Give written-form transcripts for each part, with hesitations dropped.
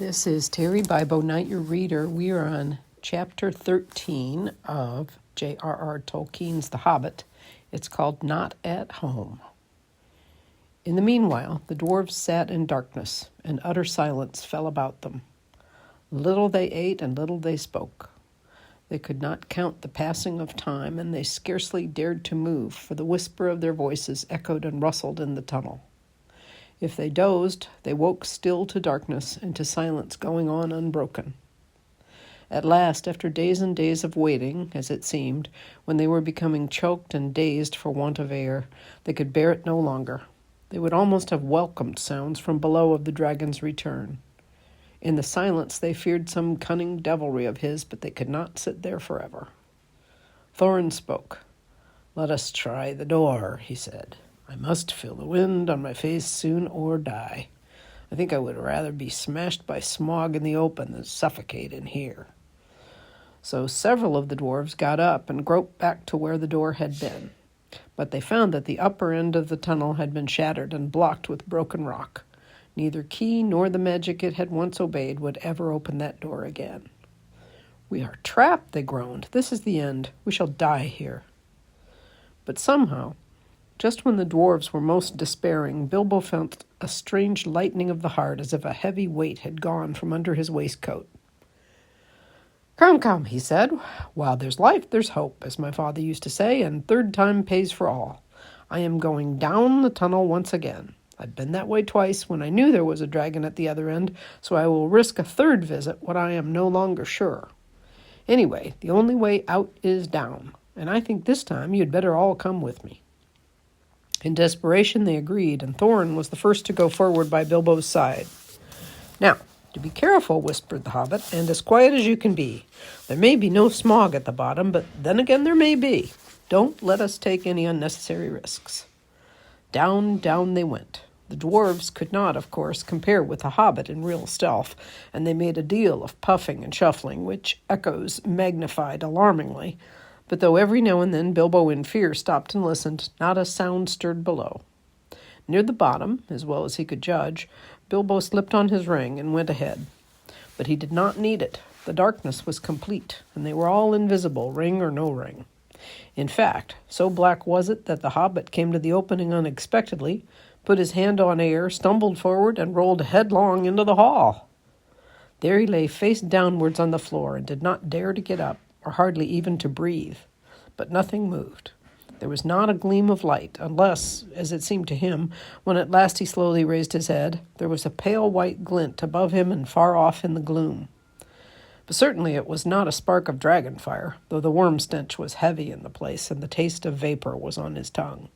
This is Terry Bibo, Night Your Reader. We are on Chapter 13 of J.R.R. Tolkien's The Hobbit. It's called Not at Home. In the meanwhile, the dwarves sat in darkness, and utter silence fell about them. Little they ate and little they spoke. They could not count the passing of time, and they scarcely dared to move, for the whisper of their voices echoed and rustled in the tunnel. If they dozed, they woke still to darkness and to silence going on unbroken. At last, after days and days of waiting, as it seemed, when they were becoming choked and dazed for want of air, they could bear it no longer. They would almost have welcomed sounds from below of the dragon's return. In the silence they feared some cunning devilry of his, but they could not sit there forever. Thorin spoke. "Let us try the door," he said. "I must feel the wind on my face soon or die. I think I would rather be smashed by Smaug in the open than suffocate in here." So several of the dwarves got up and groped back to where the door had been. But they found that the upper end of the tunnel had been shattered and blocked with broken rock. Neither key nor the magic it had once obeyed would ever open that door again. "We are trapped," they groaned. "This is the end. We shall die here." But somehow, just when the dwarves were most despairing, Bilbo felt a strange lightening of the heart, as if a heavy weight had gone from under his waistcoat. Come, he said. "While there's life, there's hope, as my father used to say, and third time pays for all. I am going down the tunnel once again. I've been that way twice when I knew there was a dragon at the other end, so I will risk a third visit when I am no longer sure. Anyway, the only way out is down, and I think this time you'd better all come with me." In desperation, they agreed, and Thorin was the first to go forward by Bilbo's side. "Now, to be careful," whispered the hobbit, "and as quiet as you can be. There may be no Smaug at the bottom, but then again there may be. Don't let us take any unnecessary risks." Down they went. The dwarves could not, of course, compare with the hobbit in real stealth, and they made a deal of puffing and shuffling, which echoes magnified alarmingly. But though every now and then Bilbo in fear stopped and listened, not a sound stirred below. Near the bottom, as well as he could judge, Bilbo slipped on his ring and went ahead. But he did not need it. The darkness was complete, and they were all invisible, ring or no ring. In fact, so black was it that the hobbit came to the opening unexpectedly, put his hand on air, stumbled forward, and rolled headlong into the hall. There he lay face downwards on the floor and did not dare to get up, or hardly even to breathe. But nothing moved. There was not a gleam of light, unless, as it seemed to him, when at last he slowly raised his head, there was a pale white glint above him and far off in the gloom. But certainly it was not a spark of dragon fire, though the worm stench was heavy in the place, and the taste of vapor was on his tongue.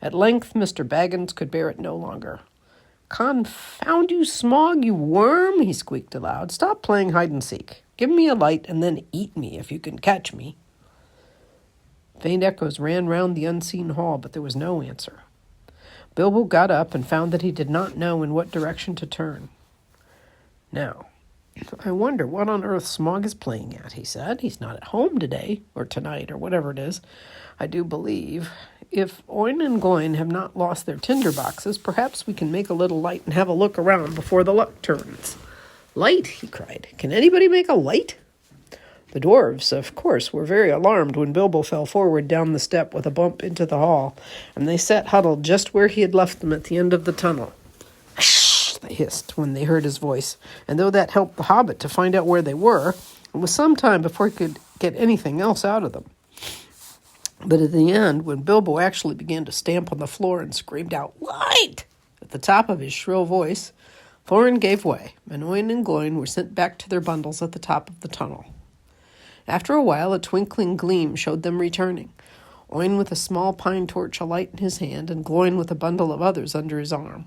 At length Mr. Baggins could bear it no longer. "Confound you, Smaug, you worm!" he squeaked aloud. "Stop playing hide-and-seek. Give me a light, and then eat me, if you can catch me." Faint echoes ran round the unseen hall, but there was no answer. Bilbo got up and found that he did not know in what direction to turn. "Now, I wonder what on earth Smaug is playing at," he said. "He's not at home today, or tonight, or whatever it is, I do believe. If Oin and Gloin have not lost their tinder boxes, perhaps we can make a little light and have a look around before the luck turns." "Light?" he cried. "Can anybody make a light?" The dwarves, of course, were very alarmed when Bilbo fell forward down the step with a bump into the hall, and they sat huddled just where he had left them at the end of the tunnel. "Shh!" they hissed when they heard his voice, and though that helped the hobbit to find out where they were, it was some time before he could get anything else out of them. But at the end, when Bilbo actually began to stamp on the floor and screamed out, "Light!" at the top of his shrill voice, Thorin gave way, and Oin and Gloin were sent back to their bundles at the top of the tunnel. After a while, a twinkling gleam showed them returning, Oin with a small pine torch alight in his hand, and Gloin with a bundle of others under his arm.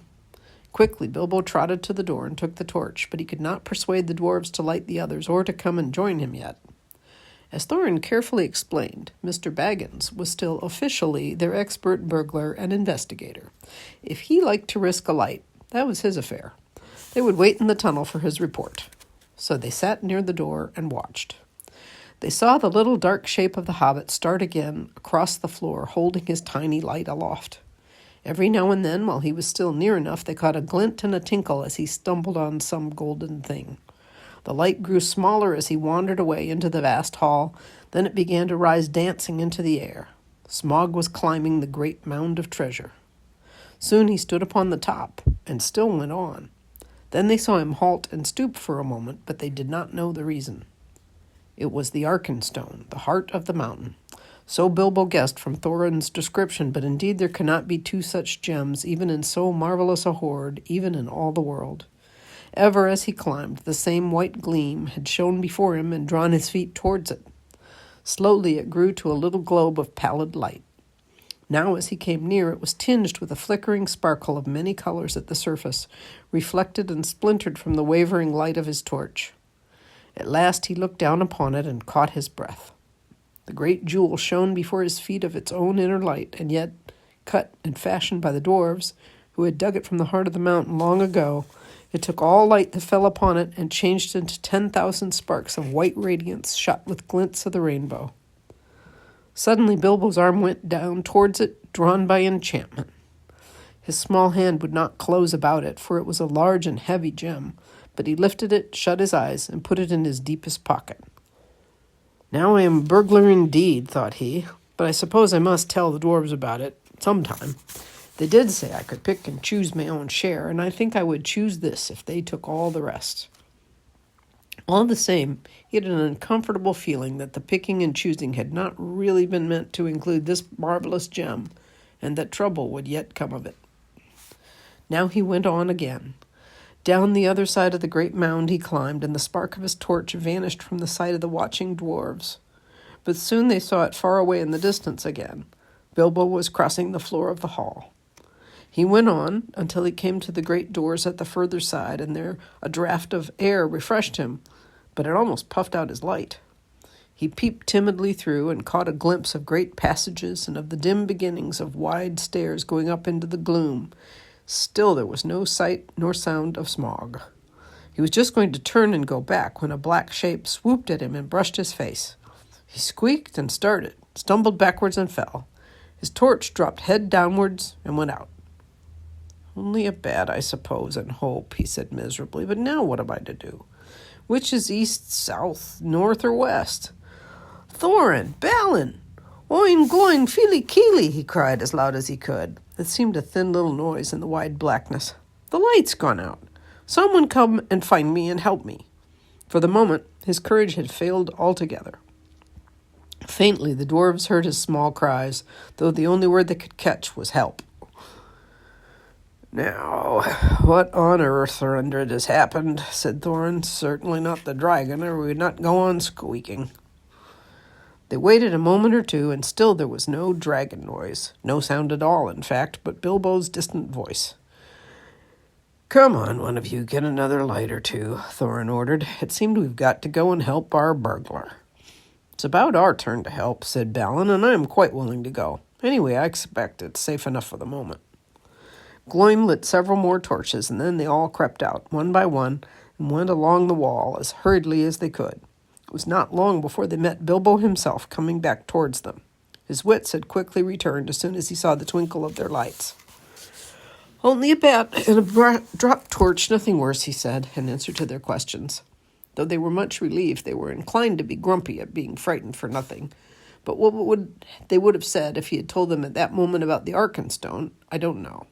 Quickly, Bilbo trotted to the door and took the torch, but he could not persuade the dwarves to light the others or to come and join him yet. As Thorin carefully explained, Mr. Baggins was still officially their expert burglar and investigator. If he liked to risk a light, that was his affair. They would wait in the tunnel for his report. So they sat near the door and watched. They saw the little dark shape of the hobbit start again across the floor, holding his tiny light aloft. Every now and then, while he was still near enough, they caught a glint and a tinkle as he stumbled on some golden thing. The light grew smaller as he wandered away into the vast hall. Then it began to rise dancing into the air. Smaug was climbing the great mound of treasure. Soon he stood upon the top, and still went on. Then they saw him halt and stoop for a moment, but they did not know the reason. It was the Arkenstone, the heart of the mountain. So Bilbo guessed from Thorin's description, but indeed there cannot be two such gems, even in so marvelous a hoard, even in all the world. Ever as he climbed, the same white gleam had shone before him and drawn his feet towards it. Slowly it grew to a little globe of pallid light. Now as he came near, it was tinged with a flickering sparkle of many colors at the surface, reflected and splintered from the wavering light of his torch. At last he looked down upon it and caught his breath. The great jewel shone before his feet of its own inner light, and yet, cut and fashioned by the dwarves, who had dug it from the heart of the mountain long ago, it took all light that fell upon it and changed into 10,000 sparks of white radiance shot with glints of the rainbow. Suddenly Bilbo's arm went down towards it, drawn by enchantment. His small hand would not close about it, for it was a large and heavy gem, but he lifted it, shut his eyes, and put it in his deepest pocket. "Now I am a burglar indeed," thought he, "but I suppose I must tell the dwarves about it sometime. They did say I could pick and choose my own share, and I think I would choose this if they took all the rest." All the same, he had an uncomfortable feeling that the picking and choosing had not really been meant to include this marvelous gem, and that trouble would yet come of it. Now he went on again. Down the other side of the great mound he climbed, and the spark of his torch vanished from the sight of the watching dwarves. But soon they saw it far away in the distance again. Bilbo was crossing the floor of the hall. He went on until he came to the great doors at the further side, and there a draught of air refreshed him, but it almost puffed out his light. He peeped timidly through and caught a glimpse of great passages and of the dim beginnings of wide stairs going up into the gloom. Still there was no sight nor sound of Smaug. He was just going to turn and go back when a black shape swooped at him and brushed his face. He squeaked and started, stumbled backwards and fell. His torch dropped head downwards and went out. "Only a bat, I suppose, and hope," he said miserably. "But now what am I to do? Which is east, south, north, or west? Thorin! Balin! Oin gloin feely keely!" he cried as loud as he could. It seemed a thin little noise in the wide blackness. "The light's gone out. Someone come and find me and help me." For the moment, his courage had failed altogether. Faintly, the dwarves heard his small cries, though the only word they could catch was help. "Now, what on earth or under it has happened?" said Thorin. "Certainly not the dragon, or we would not go on squeaking." They waited a moment or two, and still there was no dragon noise. No sound at all, in fact, but Bilbo's distant voice. "Come on, one of you, get another light or two," Thorin ordered. "It seemed we've got to go and help our burglar." "It's about our turn to help," said Balin, "and I am quite willing to go. Anyway, I expect it's safe enough for the moment." Gloim lit several more torches, and then they all crept out, one by one, and went along the wall as hurriedly as they could. It was not long before they met Bilbo himself coming back towards them. His wits had quickly returned as soon as he saw the twinkle of their lights. "Only a bat and a dropped torch, nothing worse," he said, in answer to their questions. Though they were much relieved, they were inclined to be grumpy at being frightened for nothing. But what they would have said if he had told them at that moment about the Arkenstone, I don't know.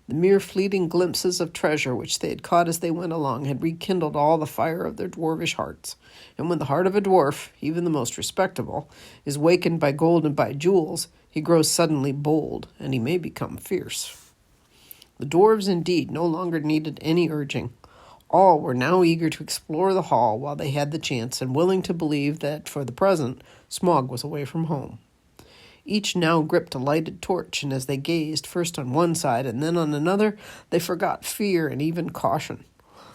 The mere fleeting glimpses of treasure which they had caught as they went along had rekindled all the fire of their dwarvish hearts. And when the heart of a dwarf, even the most respectable, is wakened by gold and by jewels, he grows suddenly bold, and he may become fierce. The dwarves, indeed, no longer needed any urging. All were now eager to explore the hall while they had the chance, and willing to believe that, for the present, Smaug was away from home. Each now gripped a lighted torch, and as they gazed, first on one side and then on another, they forgot fear and even caution.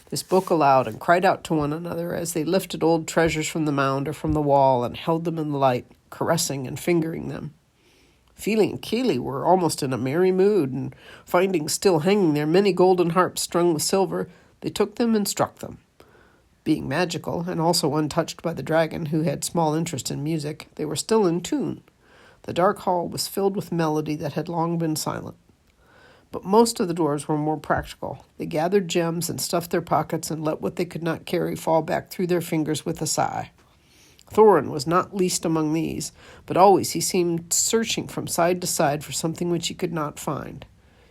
They spoke aloud and cried out to one another as they lifted old treasures from the mound or from the wall and held them in the light, caressing and fingering them. Feely and Keely were almost in a merry mood, and finding still hanging there many golden harps strung with silver, they took them and struck them. Being magical, and also untouched by the dragon, who had small interest in music, they were still in tune. The dark hall was filled with melody that had long been silent. But most of the dwarves were more practical. They gathered gems and stuffed their pockets and let what they could not carry fall back through their fingers with a sigh. Thorin was not least among these, but always he seemed searching from side to side for something which he could not find.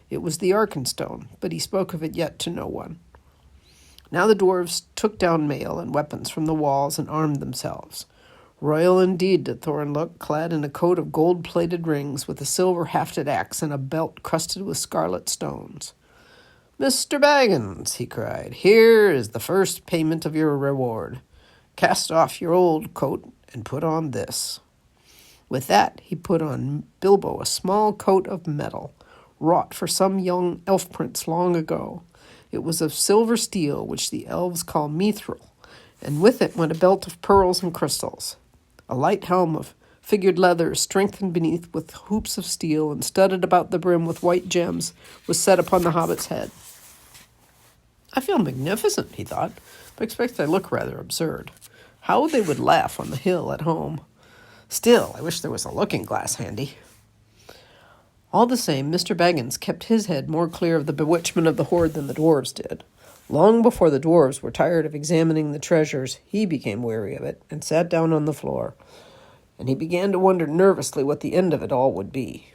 It was the Arkenstone, but he spoke of it yet to no one. Now the dwarves took down mail and weapons from the walls and armed themselves. Royal indeed did Thorin look, clad in a coat of gold-plated rings, with a silver-hafted axe and a belt crusted with scarlet stones. "Mr. Baggins," he cried, "here is the first payment of your reward. Cast off your old coat and put on this." With that he put on Bilbo a small coat of metal, wrought for some young elf prince long ago. It was of silver steel, which the elves call mithril, and with it went a belt of pearls and crystals. A light helm of figured leather, strengthened beneath with hoops of steel and studded about the brim with white gems, was set upon the hobbit's head. "I feel magnificent," he thought, but expected I look rather absurd. How they would laugh on the hill at home. Still, I wish there was a looking-glass handy. All the same, Mr. Baggins kept his head more clear of the bewitchment of the hoard than the dwarves did. Long before the dwarves were tired of examining the treasures, he became weary of it and sat down on the floor, and he began to wonder nervously what the end of it all would be.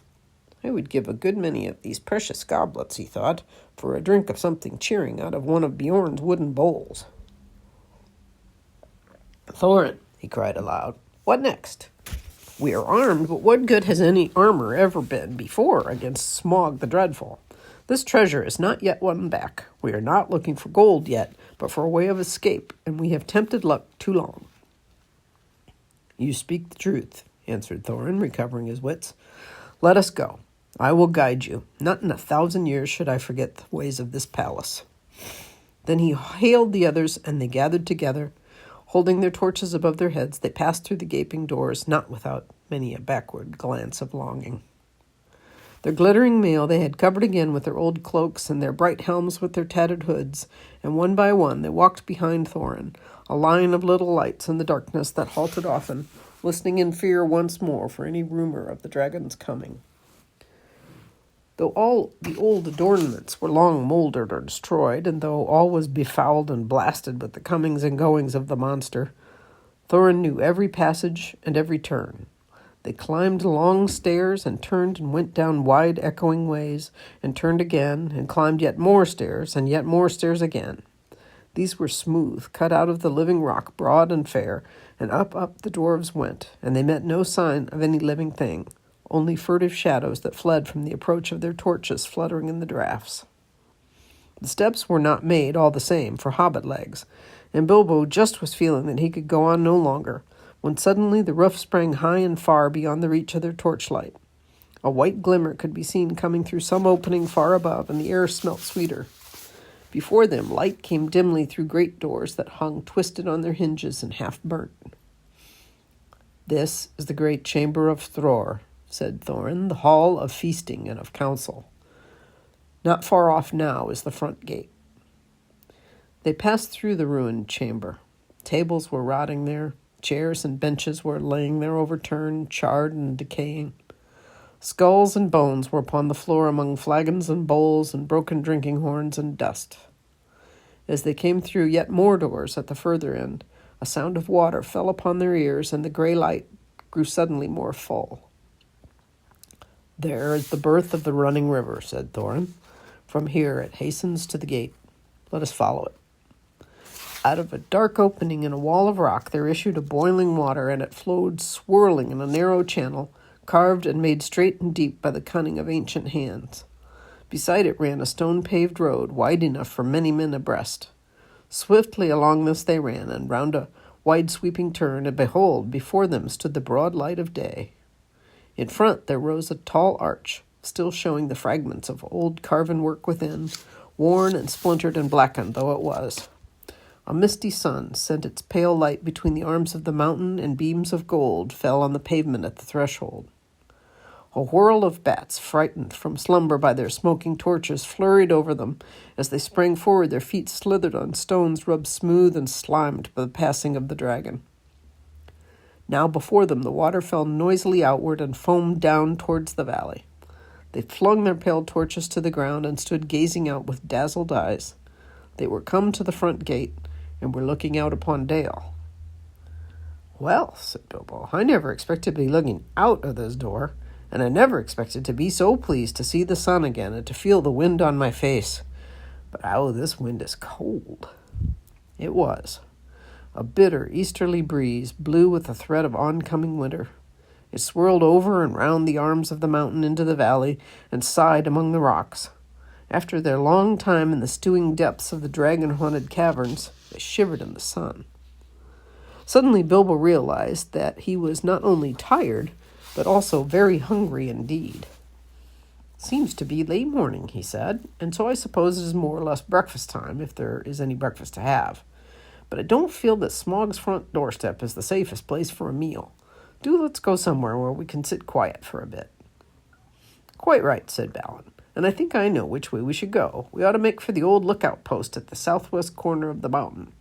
"I would give a good many of these precious goblets," he thought, "for a drink of something cheering out of one of Bjorn's wooden bowls." "Thorin," he cried aloud, "what next? We are armed, but what good has any armor ever been before against Smaug the Dreadful? This treasure is not yet won back. We are not looking for gold yet, but for a way of escape, and we have tempted luck too long." "You speak the truth," answered Thorin, recovering his wits. "Let us go. I will guide you. Not in 1,000 years should I forget the ways of this palace." Then he hailed the others, and they gathered together. Holding their torches above their heads, they passed through the gaping doors, not without many a backward glance of longing. Their glittering mail they had covered again with their old cloaks, and their bright helms with their tattered hoods, and one by one they walked behind Thorin, a line of little lights in the darkness that halted often, listening in fear once more for any rumor of the dragon's coming. Though all the old adornments were long mouldered or destroyed, and though all was befouled and blasted with the comings and goings of the monster, Thorin knew every passage and every turn. They climbed long stairs and turned and went down wide echoing ways, and turned again, and climbed yet more stairs, and yet more stairs again. These were smooth, cut out of the living rock, broad and fair, and up the dwarves went, and they met no sign of any living thing, only furtive shadows that fled from the approach of their torches fluttering in the draughts. The steps were not made, all the same, for hobbit legs, and Bilbo just was feeling that he could go on no longer, when suddenly the roof sprang high and far beyond the reach of their torchlight. A white glimmer could be seen coming through some opening far above, and the air smelt sweeter. Before them, light came dimly through great doors that hung twisted on their hinges and half burnt. "This is the great chamber of Thror," said Thorin, "the hall of feasting and of council. Not far off now is the front gate." They passed through the ruined chamber. Tables were rotting there. Chairs and benches were laying there overturned, charred and decaying. Skulls and bones were upon the floor among flagons and bowls and broken drinking horns and dust. As they came through yet more doors at the further end, a sound of water fell upon their ears, and the grey light grew suddenly more full. "There is the birth of the running river," said Thorin. "From here it hastens to the gate. Let us follow it." Out of a dark opening in a wall of rock there issued a boiling water, and it flowed swirling in a narrow channel, carved and made straight and deep by the cunning of ancient hands. Beside it ran a stone-paved road, wide enough for many men abreast. Swiftly along this they ran, and round a wide-sweeping turn, and behold, before them stood the broad light of day. In front there rose a tall arch, still showing the fragments of old carven work within, worn and splintered and blackened though it was. A misty sun sent its pale light between the arms of the mountain, and beams of gold fell on the pavement at the threshold. A whirl of bats, frightened from slumber by their smoking torches, flurried over them. As they sprang forward, their feet slithered on stones rubbed smooth and slimed by the passing of the dragon. Now before them the water fell noisily outward and foamed down towards the valley. They flung their pale torches to the ground and stood gazing out with dazzled eyes. They were come to the front gate, and were looking out upon Dale. "Well," said Bilbo, "I never expected to be looking out of this door, and I never expected to be so pleased to see the sun again and to feel the wind on my face. But this wind is cold." It was. A bitter easterly breeze blew with the threat of oncoming winter. It swirled over and round the arms of the mountain into the valley and sighed among the rocks. After their long time in the stewing depths of the dragon-haunted caverns, they shivered in the sun. Suddenly Bilbo realized that he was not only tired, but also very hungry indeed. "Seems to be late morning," he said, "and so I suppose it is more or less breakfast time, if there is any breakfast to have. But I don't feel that Smaug's front doorstep is the safest place for a meal. Let's go somewhere where we can sit quiet for a bit." "Quite right," said Balin, "and I think I know which way we should go. We ought to make for the old lookout post at the southwest corner of the mountain."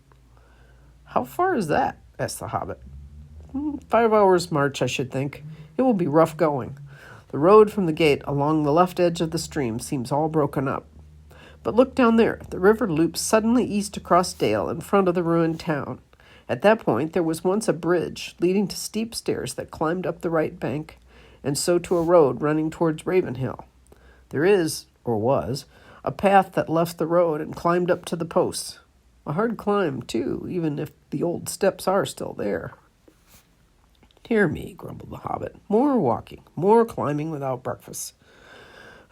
"How far is that?" asked the Hobbit. 5 hours' march, I should think. It will be rough going. The road from the gate along the left edge of the stream seems all broken up. But look down there. The river loops suddenly east across Dale in front of the ruined town. At that point there was once a bridge leading to steep stairs that climbed up the right bank, and so to a road running towards Ravenhill. There is, or was, a path that left the road and climbed up to the posts. A hard climb, too, even if the old steps are still there. "Dear me," grumbled the Hobbit. "More walking, more climbing without breakfast.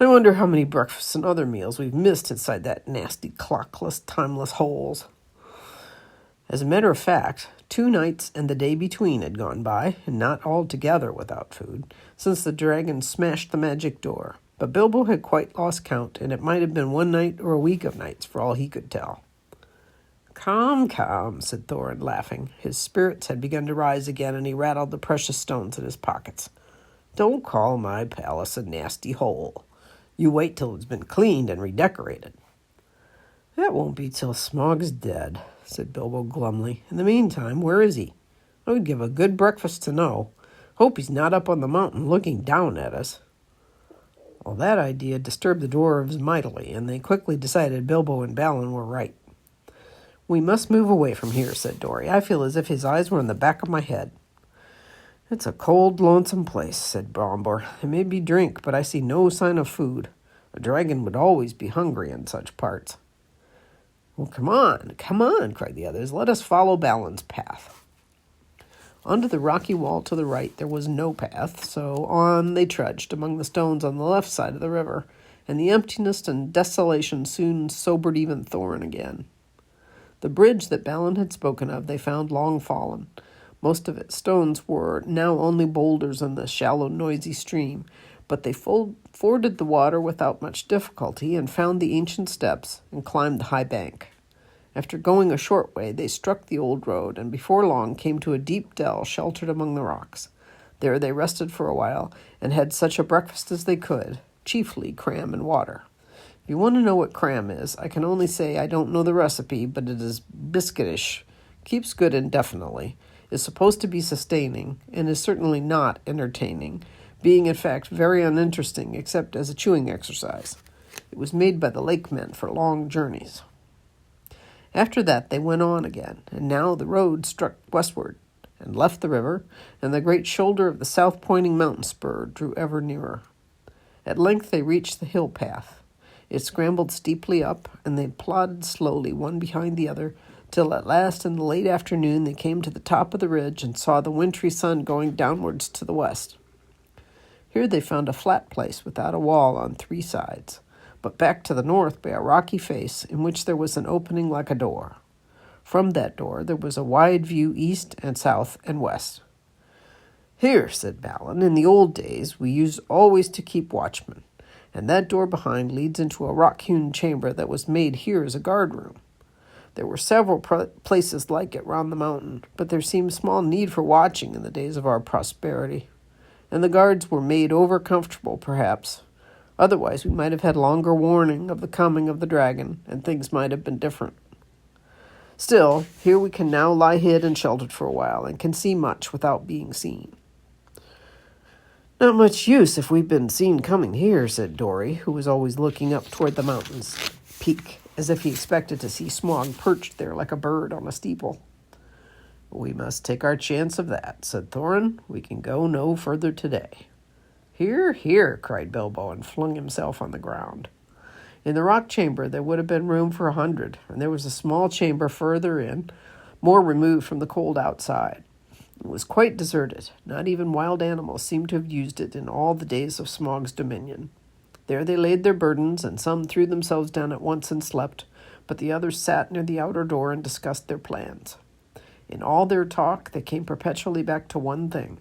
I wonder how many breakfasts and other meals we've missed inside that nasty, clockless, timeless holes." As a matter of fact, 2 nights and the day between had gone by, and not altogether without food, since the dragon smashed the magic door. But Bilbo had quite lost count, and it might have been 1 night or a week of nights, for all he could tell. "Come, come," said Thorin, laughing. His spirits had begun to rise again, and he rattled the precious stones in his pockets. "Don't call my palace a nasty hole. You wait till it's been cleaned and redecorated." "That won't be till Smaug's dead," said Bilbo glumly. "In the meantime, where is he? I would give a good breakfast to know. Hope he's not up on the mountain looking down at us." Well, that idea disturbed the dwarves mightily, and they quickly decided Bilbo and Balin were right. "We must move away from here," said Dori. "I feel as if his eyes were in the back of my head." "It's a cold, lonesome place," said Bombur. "There may be drink, but I see no sign of food. A dragon would always be hungry in such parts." "Well, come on, cried the others. "Let us follow Balin's path." Under the rocky wall to the right there was no path, so on they trudged among the stones on the left side of the river, and the emptiness and desolation soon sobered even Thorin again. The bridge that Balin had spoken of they found long fallen. Most of its stones were now only boulders in the shallow, noisy stream, but they forded the water without much difficulty and found the ancient steps and climbed the high bank. After going a short way, they struck the old road and before long came to a deep dell sheltered among the rocks. There they rested for a while and had such a breakfast as they could, chiefly cram and water. If you want to know what cram is, I can only say I don't know the recipe, but it is biscuitish, keeps good indefinitely, is supposed to be sustaining, and is certainly not entertaining, being in fact very uninteresting except as a chewing exercise. It was made by the lake men for long journeys. After that they went on again, and now the road struck westward, and left the river, and the great shoulder of the south-pointing mountain spur drew ever nearer. At length they reached the hill path. It scrambled steeply up, and they plodded slowly one behind the other, till at last in the late afternoon they came to the top of the ridge and saw the wintry sun going downwards to the west. Here they found a flat place without a wall on 3 sides, but back to the north by a rocky face in which there was an opening like a door. From that door there was a wide view east and south and west. "Here," said Balin, "in the old days we used always to keep watchmen, and that door behind leads into a rock-hewn chamber that was made here as a guard-room. There were several places like it round the mountain, but there seemed small need for watching in the days of our prosperity, and the guards were made over-comfortable, perhaps. Otherwise we might have had longer warning of the coming of the dragon, and things might have been different. Still, here we can now lie hid and sheltered for a while, and can see much without being seen." Not much use if we've been seen coming here, said Dory, who was always looking up toward the mountain's peak, as if he expected to see Smaug perched there like a bird on a steeple. We must take our chance of that, said Thorin. We can go no further today. Here, here, cried Bilbo, and flung himself on the ground. In the rock chamber there would have been room for 100, and there was a small chamber further in, more removed from the cold outside. It was quite deserted. Not even wild animals seemed to have used it in all the days of Smaug's dominion. There they laid their burdens, and some threw themselves down at once and slept, but the others sat near the outer door and discussed their plans. In all their talk, they came perpetually back to one thing.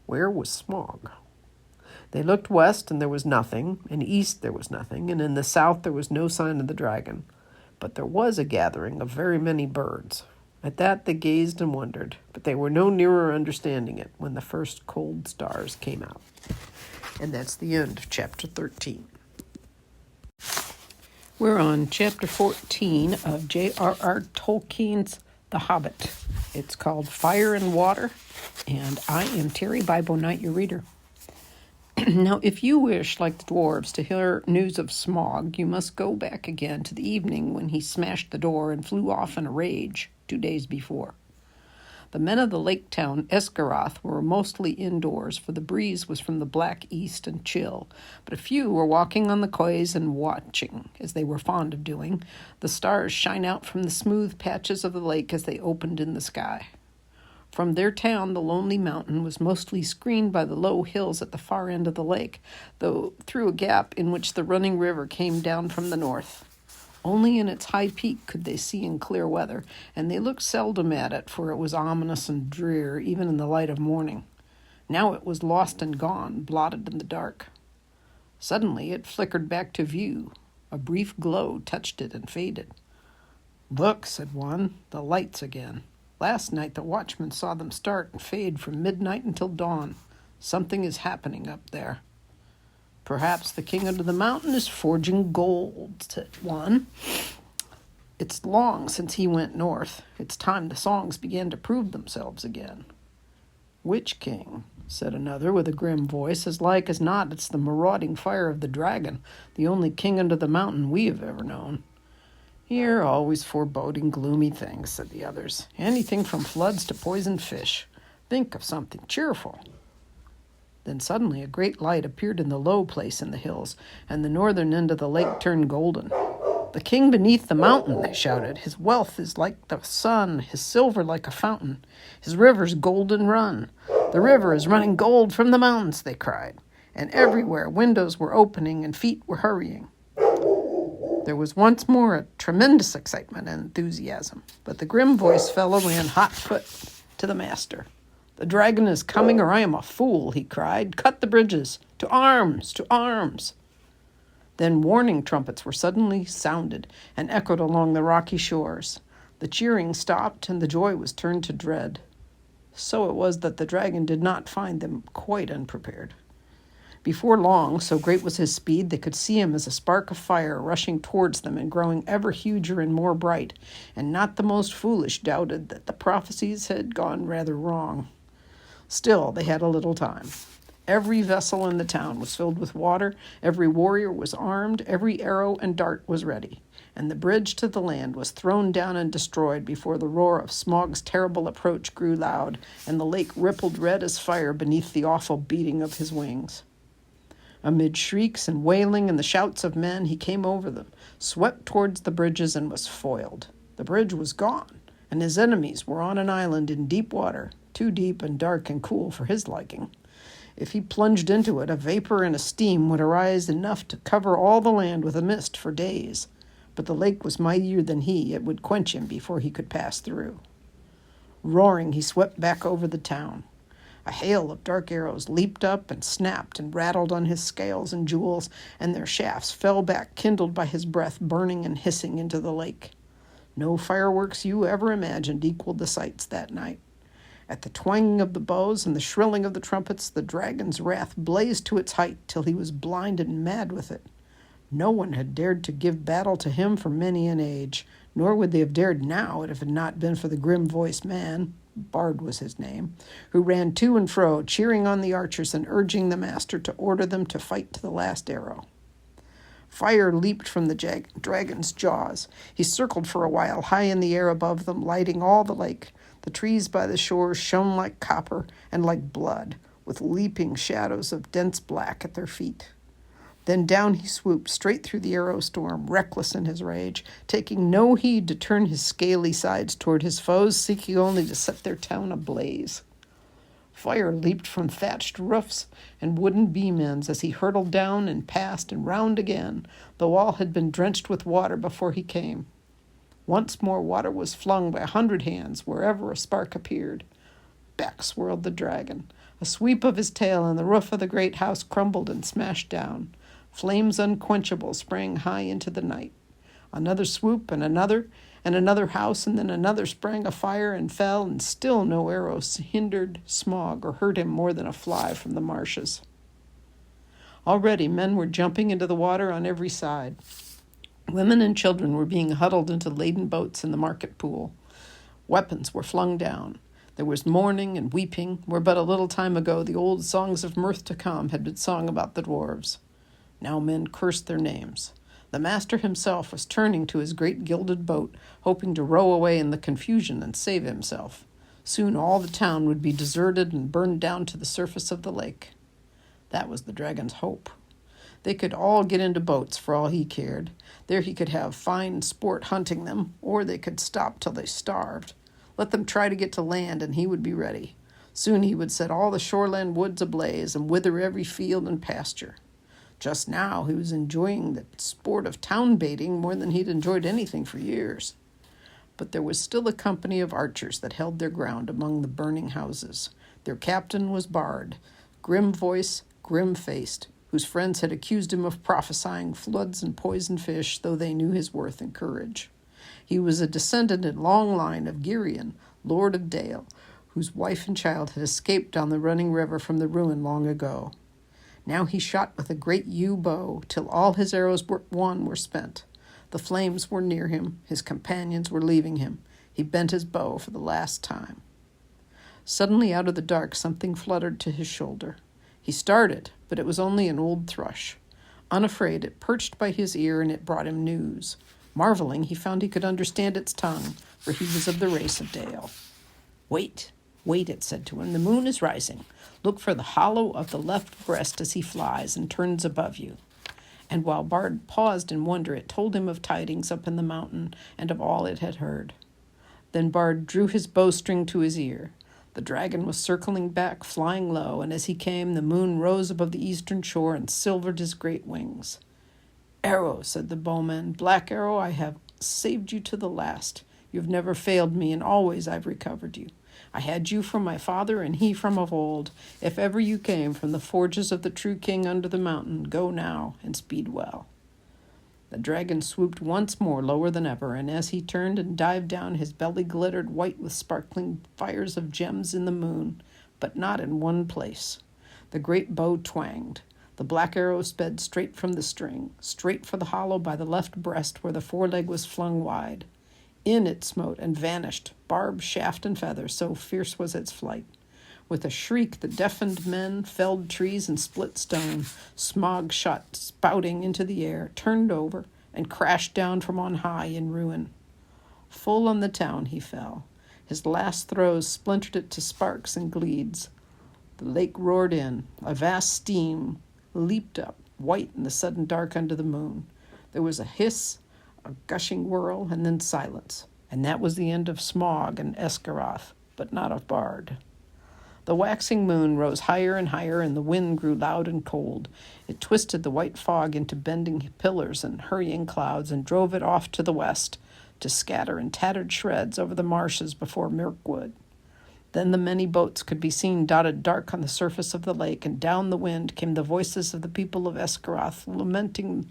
Where was Smaug? They looked west, and there was nothing, and east there was nothing, and in the south there was no sign of the dragon. But there was a gathering of very many birds. At that they gazed and wondered, but they were no nearer understanding it when the first cold stars came out. And that's the end of chapter 13. We're on chapter 14 of J.R.R. Tolkien's The Hobbit. It's called Fire and Water, and I am Terry Bible Knight, your reader. Now, if you wish, like the dwarves, to hear news of Smaug, you must go back again to the evening when he smashed the door and flew off in a rage 2 days before. The men of the lake town Esgaroth were mostly indoors, for the breeze was from the black east and chill, but a few were walking on the quays and watching, as they were fond of doing, the stars shine out from the smooth patches of the lake as they opened in the sky. From their town, the lonely mountain was mostly screened by the low hills at the far end of the lake, though through a gap in which the running river came down from the north. Only in its high peak could they see in clear weather, and they looked seldom at it, for it was ominous and drear, even in the light of morning. Now it was lost and gone, blotted in the dark. Suddenly it flickered back to view. A brief glow touched it and faded. "Look," said one, "the lights again. Last night the watchman saw them start and fade from midnight until dawn. Something is happening up there." "Perhaps the king under the mountain is forging gold," said one. "It's long since he went north. It's time the songs began to prove themselves again." "Which king?" said another with a grim voice. "As like as not it's the marauding fire of the dragon, the only king under the mountain we have ever known." "You're always foreboding gloomy things," said the others. "Anything from floods to poisoned fish. Think of something cheerful." Then suddenly a great light appeared in the low place in the hills, and the northern end of the lake turned golden. "The king beneath the mountain," they shouted. "His wealth is like the sun, his silver like a fountain. His rivers golden run. The river is running gold from the mountains," they cried. And everywhere windows were opening and feet were hurrying. There was once more a tremendous excitement and enthusiasm, but the grim-voiced fellow ran hot-foot to the master. "The dragon is coming, or I am a fool," he cried. "Cut the bridges! To arms! To arms!" Then warning trumpets were suddenly sounded and echoed along the rocky shores. The cheering stopped, and the joy was turned to dread. So it was that the dragon did not find them quite unprepared. Before long, so great was his speed, they could see him as a spark of fire rushing towards them and growing ever huger and more bright, and not the most foolish doubted that the prophecies had gone rather wrong. Still, they had a little time. Every vessel in the town was filled with water, every warrior was armed, every arrow and dart was ready, and the bridge to the land was thrown down and destroyed before the roar of Smaug's terrible approach grew loud, and the lake rippled red as fire beneath the awful beating of his wings. Amid shrieks and wailing and the shouts of men, he came over them, swept towards the bridges, and was foiled. The bridge was gone, and his enemies were on an island in deep water, too deep and dark and cool for his liking. If he plunged into it, a vapor and a steam would arise enough to cover all the land with a mist for days. But the lake was mightier than he. It would quench him before he could pass through. Roaring, he swept back over the town. A hail of dark arrows leaped up and snapped and rattled on his scales and jewels, and their shafts fell back, kindled by his breath, burning and hissing into the lake. No fireworks you ever imagined equaled the sights that night. At the twanging of the bows and the shrilling of the trumpets, the dragon's wrath blazed to its height till he was blind and mad with it. No one had dared to give battle to him for many an age, nor would they have dared now if it had not been for the grim-voiced man. Bard was his name, who ran to and fro, cheering on the archers and urging the master to order them to fight to the last arrow. Fire leaped from the dragon's jaws. He circled for a while high in the air above them, lighting all the lake. The trees by the shore shone like copper and like blood, with leaping shadows of dense black at their feet. Then down he swooped, straight through the arrow storm, reckless in his rage, taking no heed to turn his scaly sides toward his foes, seeking only to set their town ablaze. Fire leaped from thatched roofs and wooden beam ends as he hurtled down and past and round again. The wall had been drenched with water before he came. Once more water was flung by 100 hands wherever a spark appeared. Back swirled the dragon. A sweep of his tail and the roof of the great house crumbled and smashed down. Flames unquenchable sprang high into the night. Another swoop and another house, and then another sprang afire and fell, and still no arrows hindered Smaug or hurt him more than a fly from the marshes. Already men were jumping into the water on every side. Women and children were being huddled into laden boats in the market pool. Weapons were flung down. There was mourning and weeping, where but a little time ago the old songs of mirth to come had been sung about the dwarves. Now men cursed their names. The master himself was turning to his great gilded boat, hoping to row away in the confusion and save himself. Soon all the town would be deserted and burned down to the surface of the lake. That was the dragon's hope. They could all get into boats for all he cared. There he could have fine sport hunting them, or they could stop till they starved. Let them try to get to land, and he would be ready. Soon he would set all the shoreland woods ablaze and wither every field and pasture. Just now he was enjoying the sport of town baiting more than he'd enjoyed anything for years. But there was still a company of archers that held their ground among the burning houses. Their captain was Bard, grim-voiced, grim-faced, whose friends had accused him of prophesying floods and poisoned fish, though they knew his worth and courage. He was a descendant in long line of Girion, Lord of Dale, whose wife and child had escaped down the running river from the ruin long ago. Now he shot with a great yew bow till all his arrows but one were spent. The flames were near him. His companions were leaving him. He bent his bow for the last time. Suddenly out of the dark something fluttered to his shoulder. He started, but it was only an old thrush. Unafraid, it perched by his ear, and it brought him news. Marveling, he found he could understand its tongue, for he was of the race of Dale. "Wait, wait," it said to him. "The moon is rising. Look for the hollow of the left breast as he flies and turns above you." And while Bard paused in wonder, it told him of tidings up in the mountain and of all it had heard. Then Bard drew his bowstring to his ear. The dragon was circling back, flying low, and as he came, the moon rose above the eastern shore and silvered his great wings. "Arrow," said the bowman, "Black Arrow, I have saved you to the last. You have never failed me, and always I've recovered you. I had you from my father, and he from of old. If ever you came from the forges of the true king under the mountain, go now, and speed well." The dragon swooped once more lower than ever, and as he turned and dived down, his belly glittered white with sparkling fires of gems in the moon, but not in one place. The great bow twanged. The black arrow sped straight from the string, straight for the hollow by the left breast where the foreleg was flung wide. In it smote and vanished, barb, shaft, and feather, so fierce was its flight. With a shriek that deafened men, felled trees, and split stone, Smaug shot spouting into the air, turned over, and crashed down from on high in ruin. Full on the town he fell. His last throws splintered it to sparks and gleeds. The lake roared in. A vast steam leaped up, white in the sudden dark under the moon. There was a hiss, a gushing whirl, and then silence. And that was the end of Smaug and Esgaroth, but not of Bard. The waxing moon rose higher and higher, and the wind grew loud and cold. It twisted the white fog into bending pillars and hurrying clouds, and drove it off to the west, to scatter in tattered shreds over the marshes before Mirkwood. Then the many boats could be seen dotted dark on the surface of the lake, and down the wind came the voices of the people of Esgaroth, lamenting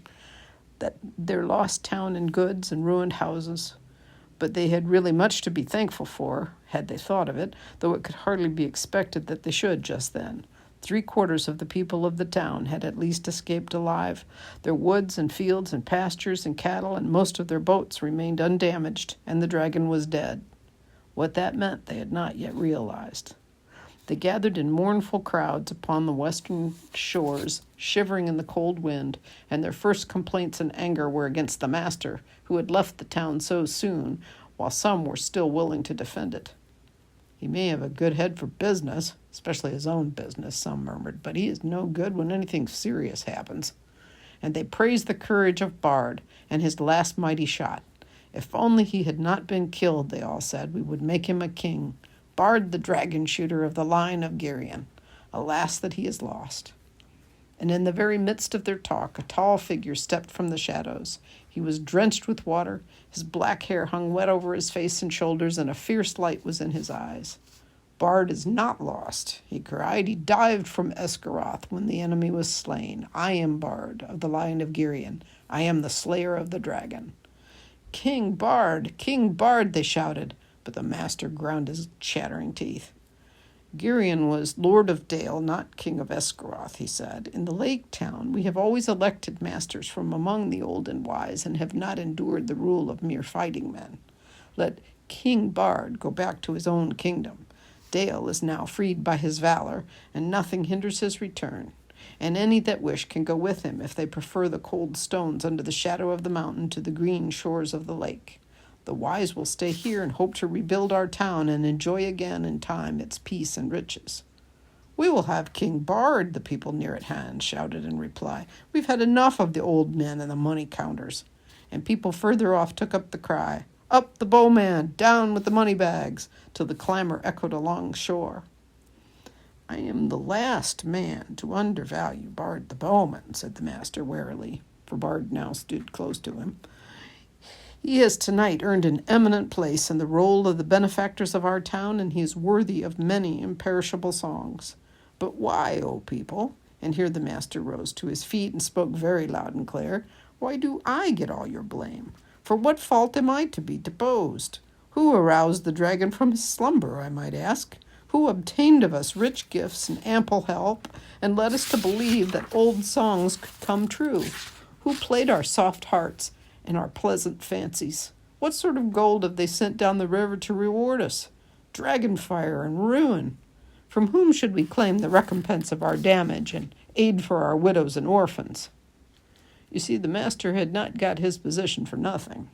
that their lost town and goods and ruined houses. But they had really much to be thankful for, had they thought of it, though it could hardly be expected that they should just then. 3/4 of the people of the town had at least escaped alive. Their woods and fields and pastures and cattle and most of their boats remained undamaged, and the dragon was dead. What that meant they had not yet realized. They gathered in mournful crowds upon the western shores, shivering in the cold wind, and their first complaints and anger were against the master, who had left the town so soon, while some were still willing to defend it. "He may have a good head for business, especially his own business," some murmured, "but he is no good when anything serious happens." And they praised the courage of Bard and his last mighty shot. "If only he had not been killed," they all said, "we would make him a king. Bard the dragon shooter of the line of Girion. Alas that he is lost." And in the very midst of their talk, a tall figure stepped from the shadows. He was drenched with water, his black hair hung wet over his face and shoulders, and a fierce light was in his eyes. "Bard is not lost," he cried. "He dived from Esgaroth when the enemy was slain. I am Bard of the line of Girion. I am the slayer of the dragon." King Bard! King Bard!" they shouted, but the master ground his chattering teeth. "Girion was Lord of Dale, not King of Esgaroth," he said. "In the lake town we have always elected masters from among the old and wise, and have not endured the rule of mere fighting men. Let King Bard go back to his own kingdom. Dale is now freed by his valor, and nothing hinders his return. And any that wish can go with him if they prefer the cold stones under the shadow of the mountain to the green shores of the lake. The wise will stay here and hope to rebuild our town and enjoy again in time its peace and riches." "We will have King Bard," the people near at hand shouted in reply. "We've had enough of the old men and the money counters." And people further off took up the cry, "Up the bowman, down with the money bags," till the clamor echoed along shore. "I am the last man to undervalue Bard the bowman," said the master warily, for Bard now stood close to him. "He has tonight earned an eminent place in the roll of the benefactors of our town, and he is worthy of many imperishable songs. But why, O people," and here the master rose to his feet and spoke very loud and clear, "why do I get all your blame? For what fault am I to be deposed? Who aroused the dragon from his slumber, I might ask? Who obtained of us rich gifts and ample help, and led us to believe that old songs could come true? Who played our soft hearts and our pleasant fancies? What sort of gold have they sent down the river to reward us? Dragon fire and ruin. From whom should we claim the recompense of our damage and aid for our widows and orphans?" You see, the master had not got his position for nothing.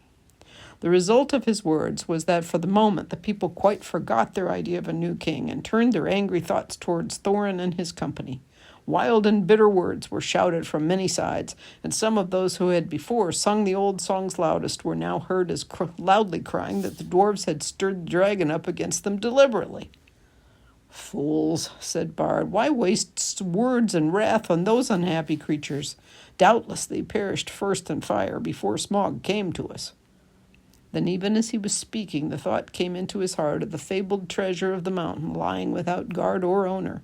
The result of his words was that for the moment the people quite forgot their idea of a new king and turned their angry thoughts towards Thorin and his company. Wild and bitter words were shouted from many sides, and some of those who had before sung the old songs loudest were now heard as loudly crying that the dwarves had stirred the dragon up against them deliberately. "Fools," said Bard, "why waste words and wrath on those unhappy creatures? Doubtless they perished first in fire before Smaug came to us." Then even as he was speaking, the thought came into his heart of the fabled treasure of the mountain lying without guard or owner,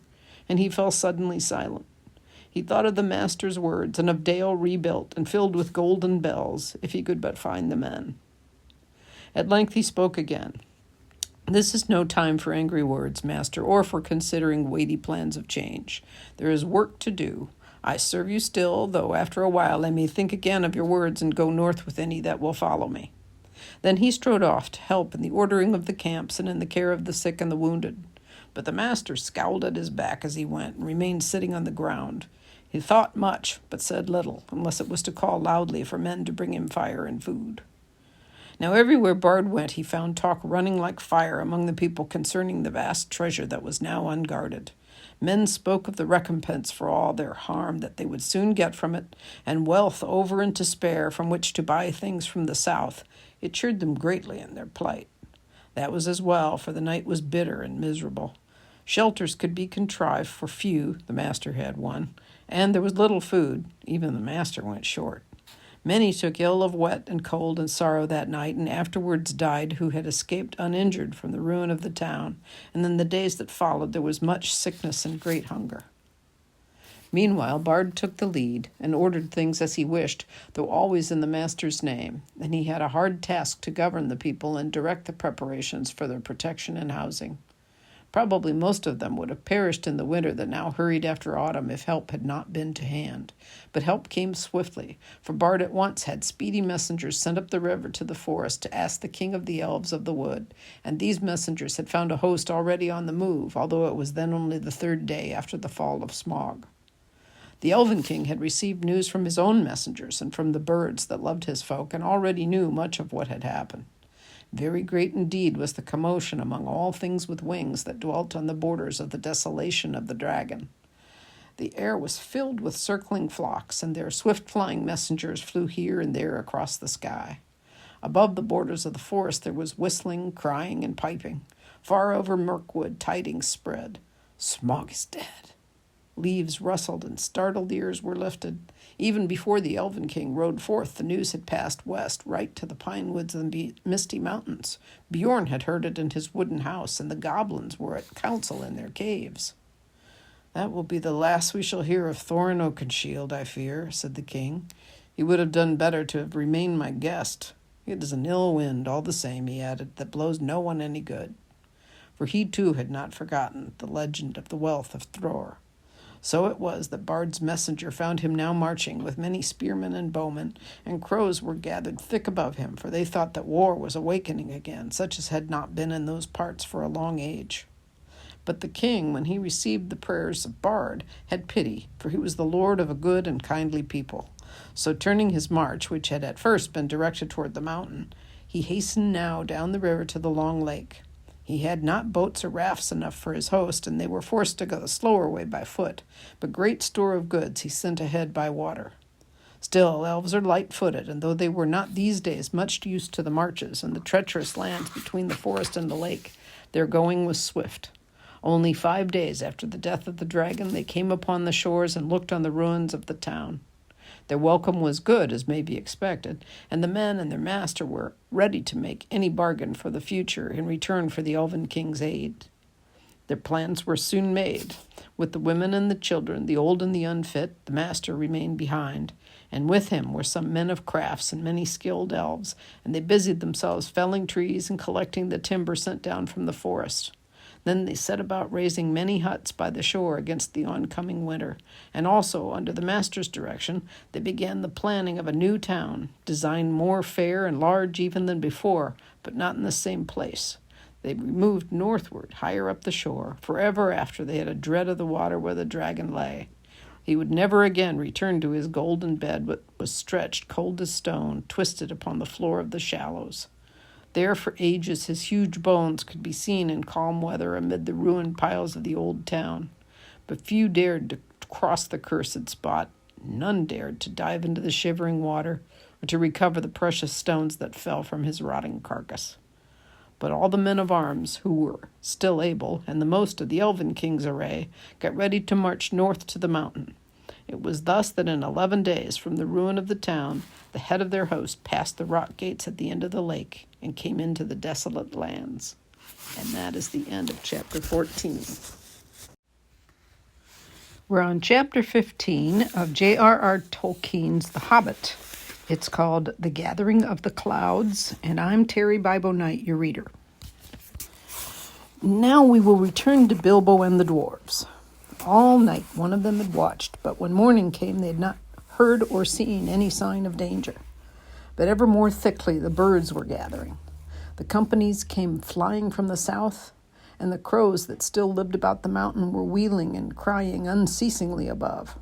and he fell suddenly silent. He thought of the master's words and of Dale rebuilt and filled with golden bells, if he could but find the men. At length he spoke again. "This is no time for angry words, master, or for considering weighty plans of change. There is work to do. I serve you still, though after a while I may think again of your words and go north with any that will follow me." Then he strode off to help in the ordering of the camps and in the care of the sick and the wounded. But the master scowled at his back as he went and remained sitting on the ground. He thought much, but said little, unless it was to call loudly for men to bring him fire and food. Now everywhere Bard went he found talk running like fire among the people concerning the vast treasure that was now unguarded. Men spoke of the recompense for all their harm that they would soon get from it, and wealth over and to spare from which to buy things from the south. It cheered them greatly in their plight. That was as well, for the night was bitter and miserable. Shelters could be contrived for few, the master had one, and there was little food, even the master went short. Many took ill of wet and cold and sorrow that night, and afterwards died who had escaped uninjured from the ruin of the town, and in the days that followed there was much sickness and great hunger. Meanwhile, Bard took the lead and ordered things as he wished, though always in the master's name, and he had a hard task to govern the people and direct the preparations for their protection and housing. Probably most of them would have perished in the winter that now hurried after autumn if help had not been to hand. But help came swiftly, for Bard at once had speedy messengers sent up the river to the forest to ask the king of the elves of the wood, and these messengers had found a host already on the move, although it was then only the third day after the fall of Smaug. The Elven King had received news from his own messengers and from the birds that loved his folk, and already knew much of what had happened. Very great indeed was the commotion among all things with wings that dwelt on the borders of the desolation of the dragon. The air was filled with circling flocks, and their swift-flying messengers flew here and there across the sky. Above the borders of the forest there was whistling, crying, and piping. Far over Mirkwood tidings spread. Smaug is dead. Leaves rustled and startled ears were lifted. Even before the Elven King rode forth, the news had passed west, right to the pine woods and the misty mountains. Bjorn had heard it in his wooden house, and the goblins were at council in their caves. "That will be the last we shall hear of Thorin Oakenshield, I fear," said the king. "He would have done better to have remained my guest. It is an ill wind, all the same," he added, "that blows no one any good." For he, too, had not forgotten the legend of the wealth of Thror. So it was that Bard's messenger found him now marching with many spearmen and bowmen, and crows were gathered thick above him, for they thought that war was awakening again, such as had not been in those parts for a long age. But the king, when he received the prayers of Bard, had pity, for he was the lord of a good and kindly people. So turning his march, which had at first been directed toward the mountain, he hastened now down the river to the long lake. He had not boats or rafts enough for his host, and they were forced to go the slower way by foot, but great store of goods he sent ahead by water. Still, elves are light-footed, and though they were not these days much used to the marches and the treacherous lands between the forest and the lake, their going was swift. Only 5 days after the death of the dragon, they came upon the shores and looked on the ruins of the town. Their welcome was good, as may be expected, and the men and their master were ready to make any bargain for the future in return for the Elven King's aid. Their plans were soon made. With the women and the children, the old and the unfit, the master remained behind, and with him were some men of crafts and many skilled elves, and they busied themselves felling trees and collecting the timber sent down from the forest. Then they set about raising many huts by the shore against the oncoming winter, and also, under the master's direction, they began the planning of a new town, designed more fair and large even than before, but not in the same place. They removed northward, higher up the shore, forever after they had a dread of the water where the dragon lay. He would never again return to his golden bed, but was stretched, cold as stone, twisted upon the floor of the shallows. There for ages his huge bones could be seen in calm weather amid the ruined piles of the old town. But few dared to cross the cursed spot. None dared to dive into the shivering water or to recover the precious stones that fell from his rotting carcass. But all the men of arms who were still able, and the most of the Elven King's array, got ready to march north to the mountain. It was thus that in 11 days from the ruin of the town, the head of their host passed the rock gates at the end of the lake and came into the desolate lands. And that is the end of chapter 14. We're on chapter 15 of J.R.R. Tolkien's The Hobbit. It's called The Gathering of the Clouds, and I'm Terry Bibo Knight, your reader. Now we will return to Bilbo and the dwarves. All night one of them had watched, but when morning came they had not heard or seen any sign of danger. But ever more thickly the birds were gathering. The companies came flying from the south, and the crows that still lived about the mountain were wheeling and crying unceasingly above.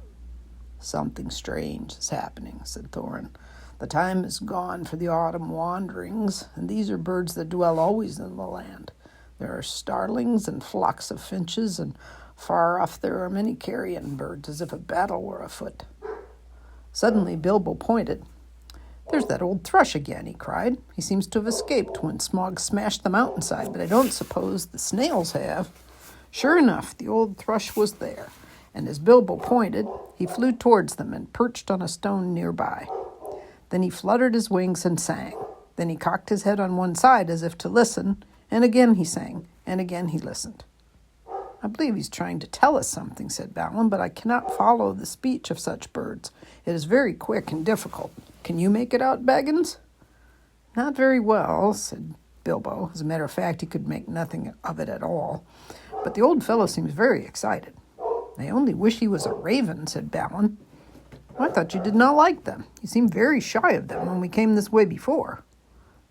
"Something strange is happening," said Thorin. "The time is gone for the autumn wanderings, and these are birds that dwell always in the land. There are starlings and flocks of finches, and far off there are many carrion birds, as if a battle were afoot." Suddenly Bilbo pointed. "There's that old thrush again," he cried. "He seems to have escaped when Smaug smashed the mountainside, but I don't suppose the snails have." Sure enough, the old thrush was there, and as Bilbo pointed, he flew towards them and perched on a stone nearby. Then he fluttered his wings and sang. Then he cocked his head on one side as if to listen, and again he sang, and again he listened. "I believe he's trying to tell us something," said Balin, "but I cannot follow the speech of such birds. It is very quick and difficult. Can you make it out, Baggins?" "Not very well," said Bilbo. As a matter of fact, he could make nothing of it at all. But the old fellow seems very excited. I only wish he was a raven, said Balin. I thought you did not like them. You seemed very shy of them when we came this way before.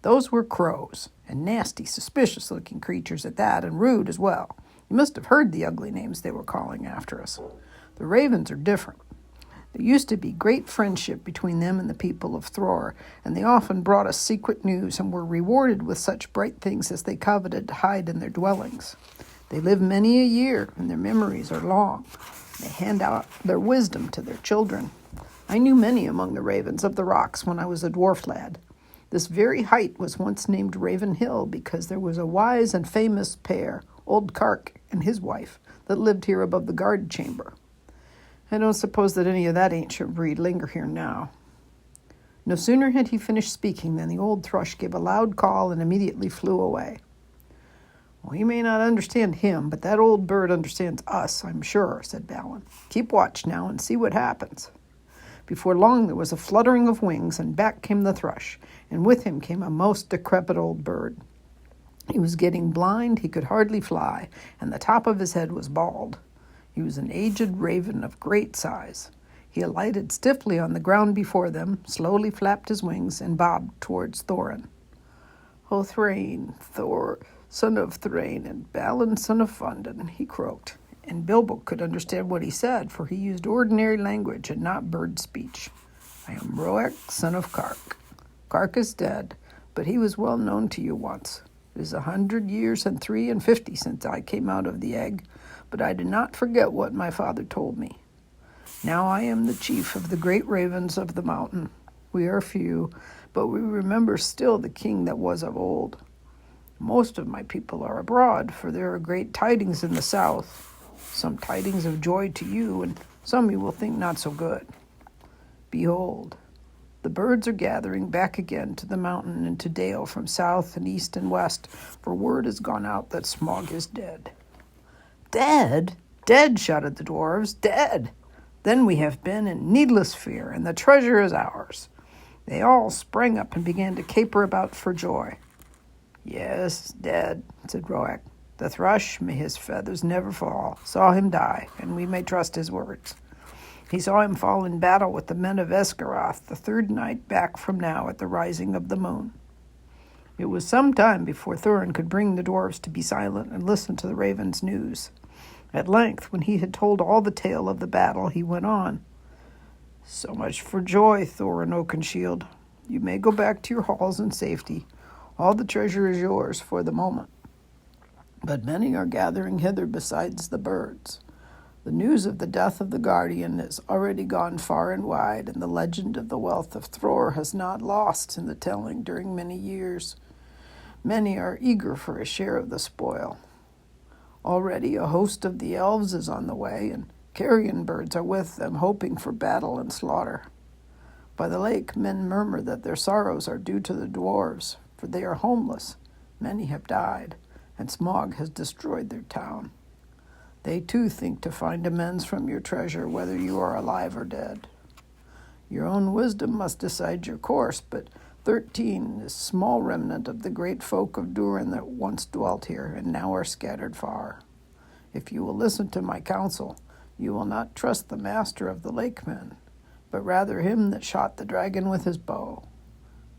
Those were crows, and nasty, suspicious-looking creatures at that, and rude as well. You must have heard the ugly names they were calling after us. The ravens are different. There used to be great friendship between them and the people of Thror, and they often brought us secret news and were rewarded with such bright things as they coveted to hide in their dwellings. They live many a year, and their memories are long. They hand out their wisdom to their children. I knew many among the ravens of the rocks when I was a dwarf lad. This very height was once named Raven Hill because there was a wise and famous pair, old Kark and his wife, that lived here above the guard chamber. I don't suppose that any of that ancient breed linger here now. No sooner had he finished speaking than the old thrush gave a loud call and immediately flew away. We may not understand him, but that old bird understands us, I'm sure, said Balin. Keep watch now and see what happens. Before long there was a fluttering of wings, and back came the thrush, and with him came a most decrepit old bird. He was getting blind, he could hardly fly, and the top of his head was bald. He was an aged raven of great size. He alighted stiffly on the ground before them, slowly flapped his wings, and bobbed towards Thorin. "O Thrain, Thor, son of Thrain, and Balin, son of Fundin," he croaked, and Bilbo could understand what he said, for he used ordinary language and not bird speech. "I am Roek, son of Kark. Kark is dead, but he was well known to you once. It is 100 years and 53 since I came out of the egg, but I did not forget what my father told me. Now I am the chief of the great ravens of the mountain. We are few, but we remember still the king that was of old. Most of my people are abroad, for there are great tidings in the south, some tidings of joy to you, and some you will think not so good. Behold, the birds are gathering back again to the mountain and to dale from south and east and west, for word has gone out that Smaug is dead." "Dead? Dead!" shouted the dwarves. "Dead! Then we have been in needless fear, and the treasure is ours." They all sprang up and began to caper about for joy. "Yes, dead," said Roek. "The thrush, may his feathers never fall, saw him die, and we may trust his words. He saw him fall in battle with the men of Esgaroth the third night back from now at the rising of the moon." It was some time before Thorin could bring the dwarves to be silent and listen to the raven's news. At length, when he had told all the tale of the battle, he went on. "So much for joy, Thorin Oakenshield. You may go back to your halls in safety. All the treasure is yours for the moment. But many are gathering hither besides the birds. The news of the death of the guardian has already gone far and wide, and the legend of the wealth of Thror has not lost in the telling during many years. Many are eager for a share of the spoil. Already a host of the elves is on the way, and carrion birds are with them, hoping for battle and slaughter. By the lake men murmur that their sorrows are due to the dwarves, for they are homeless. Many have died, and Smaug has destroyed their town. They too think to find amends from your treasure, whether you are alive or dead. Your own wisdom must decide your course, but 13 is small remnant of the great folk of Durin that once dwelt here and now are scattered far. If you will listen to my counsel, you will not trust the master of the lake men, but rather him that shot the dragon with his bow.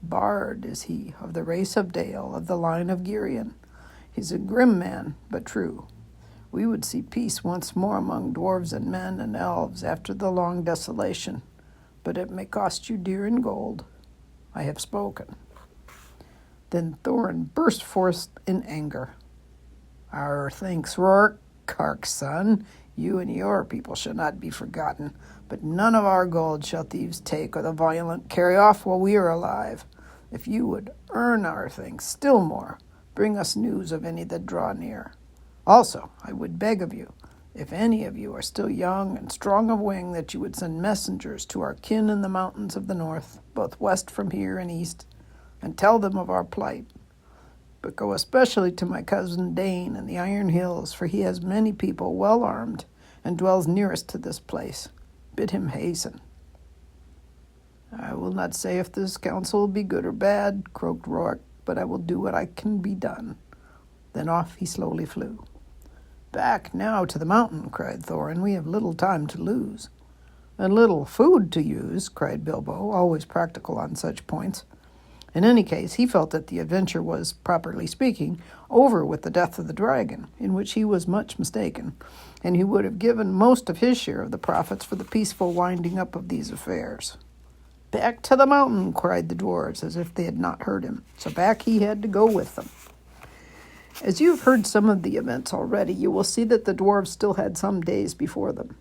Bard is he, of the race of Dale, of the line of Girion. He's a grim man, but true. We would see peace once more among dwarves and men and elves after the long desolation, but it may cost you dear in gold. I have spoken." Then Thorin burst forth in anger. "Our thanks, Rourke, Kark's son. You and your people shall not be forgotten, but none of our gold shall thieves take or the violent carry off while we are alive. If you would earn our thanks still more, bring us news of any that draw near. Also, I would beg of you, if any of you are still young and strong of wing, that you would send messengers to our kin in the mountains of the north, both west from here and east, and tell them of our plight. But go especially to my cousin Dane in the Iron Hills, for he has many people well armed and dwells nearest to this place. Bid him hasten." "I will not say if this counsel be good or bad," croaked Rourke, "but I will do what can be done." Then off he slowly flew. "Back now to the mountain," cried Thorin. "We have little time to lose." "And little food to use," cried Bilbo, always practical on such points. In any case, he felt that the adventure was, properly speaking, over with the death of the dragon, in which he was much mistaken, and he would have given most of his share of the profits for the peaceful winding up of these affairs. "Back to the mountain," cried the dwarves, as if they had not heard him. So back he had to go with them. As you have heard some of the events already, you will see that the dwarves still had some days before them.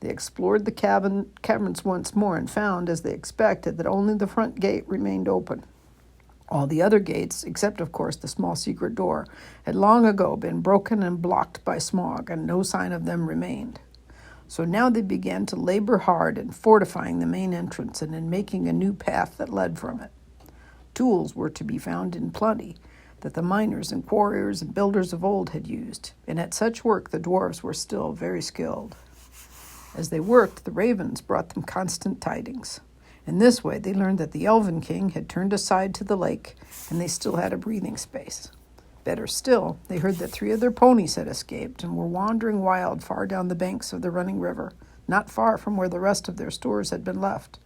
They explored the caverns once more and found, as they expected, that only the front gate remained open. All the other gates, except of course the small secret door, had long ago been broken and blocked by Smaug, and no sign of them remained. So now they began to labor hard in fortifying the main entrance and in making a new path that led from it. Tools were to be found in plenty, that the miners and quarriers and builders of old had used, and at such work the dwarves were still very skilled. As they worked, the ravens brought them constant tidings. In this way, they learned that the Elven King had turned aside to the lake, and they still had a breathing space. Better still, they heard that 3 of their ponies had escaped and were wandering wild far down the banks of the running river, not far from where the rest of their stores had been left.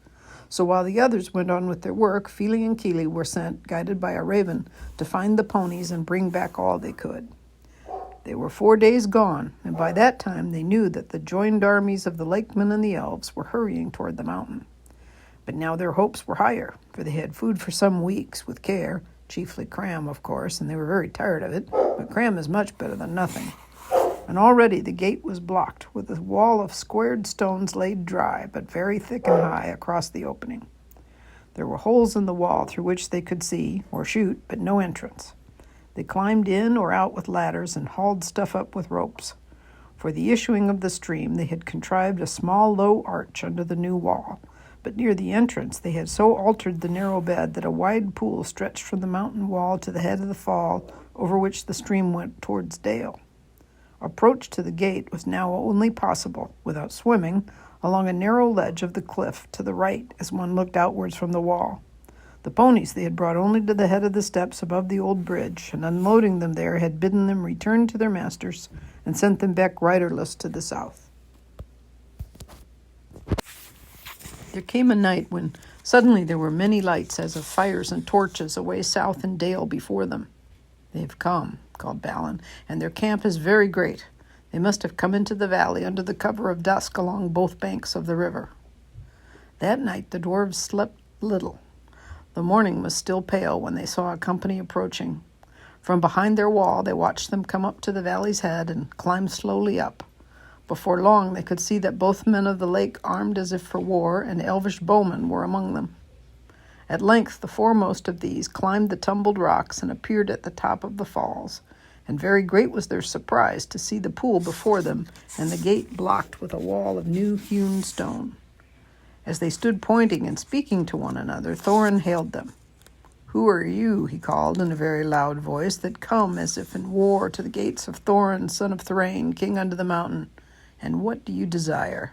So while the others went on with their work, Fili and Kili were sent, guided by a raven, to find the ponies and bring back all they could. They were 4 days gone, and by that time they knew that the joined armies of the Lakemen and the Elves were hurrying toward the mountain. But now their hopes were higher, for they had food for some weeks with care, chiefly cram, of course, and they were very tired of it, but cram is much better than nothing. And already the gate was blocked, with a wall of squared stones laid dry, but very thick and high, across the opening. There were holes in the wall through which they could see, or shoot, but no entrance. They climbed in or out with ladders and hauled stuff up with ropes. For the issuing of the stream, they had contrived a small low arch under the new wall, but near the entrance they had so altered the narrow bed that a wide pool stretched from the mountain wall to the head of the fall over which the stream went towards Dale. Approach to the gate was now only possible, without swimming, along a narrow ledge of the cliff to the right as one looked outwards from the wall. The ponies they had brought only to the head of the steps above the old bridge, and unloading them there had bidden them return to their masters and sent them back riderless to the south. There came a night when suddenly there were many lights as of fires and torches away south in Dale before them. "They have come," called Balin, "and their camp is very great. They must have come into the valley under the cover of dusk along both banks of the river." That night the dwarves slept little. The morning was still pale when they saw a company approaching. From behind their wall they watched them come up to the valley's head and climb slowly up. Before long they could see that both men of the lake, armed as if for war, and elvish bowmen were among them. At length the foremost of these climbed the tumbled rocks and appeared at the top of the falls, and very great was their surprise to see the pool before them and the gate blocked with a wall of new hewn stone. As they stood pointing and speaking to one another, Thorin hailed them. "Who are you," he called in a very loud voice, "that come as if in war to the gates of Thorin, son of Thrain, king under the mountain? And what do you desire?"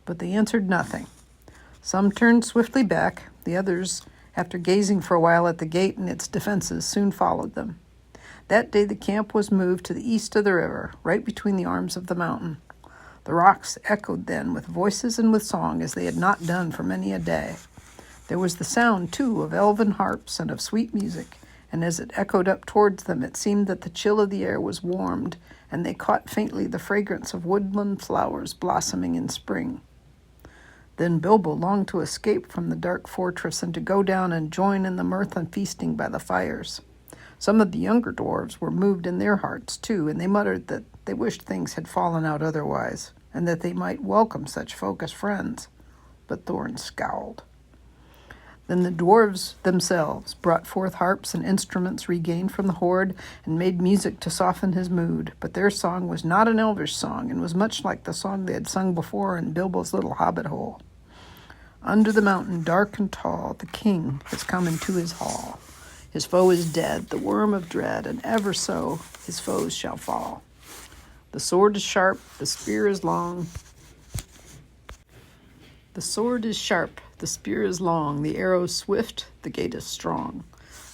But they answered nothing. Some turned swiftly back. The others, after gazing for a while at the gate and its defenses, soon followed them. That day the camp was moved to the east of the river, right between the arms of the mountain. The rocks echoed then with voices and with song as they had not done for many a day. There was the sound, too, of elven harps and of sweet music, and as it echoed up towards them it seemed that the chill of the air was warmed, and they caught faintly the fragrance of woodland flowers blossoming in spring. Then Bilbo longed to escape from the dark fortress and to go down and join in the mirth and feasting by the fires. Some of the younger dwarves were moved in their hearts, too, and they muttered that they wished things had fallen out otherwise, and that they might welcome such folk as friends. But Thorin scowled. Then the dwarves themselves brought forth harps and instruments regained from the hoard and made music to soften his mood, but their song was not an elvish song and was much like the song they had sung before in Bilbo's little hobbit hole. Under the mountain, dark and tall, the king has come into his hall. His foe is dead, the worm of dread, and ever so his foes shall fall. The sword is sharp, the spear is long. The sword is sharp, the spear is long, the arrow swift, the gate is strong.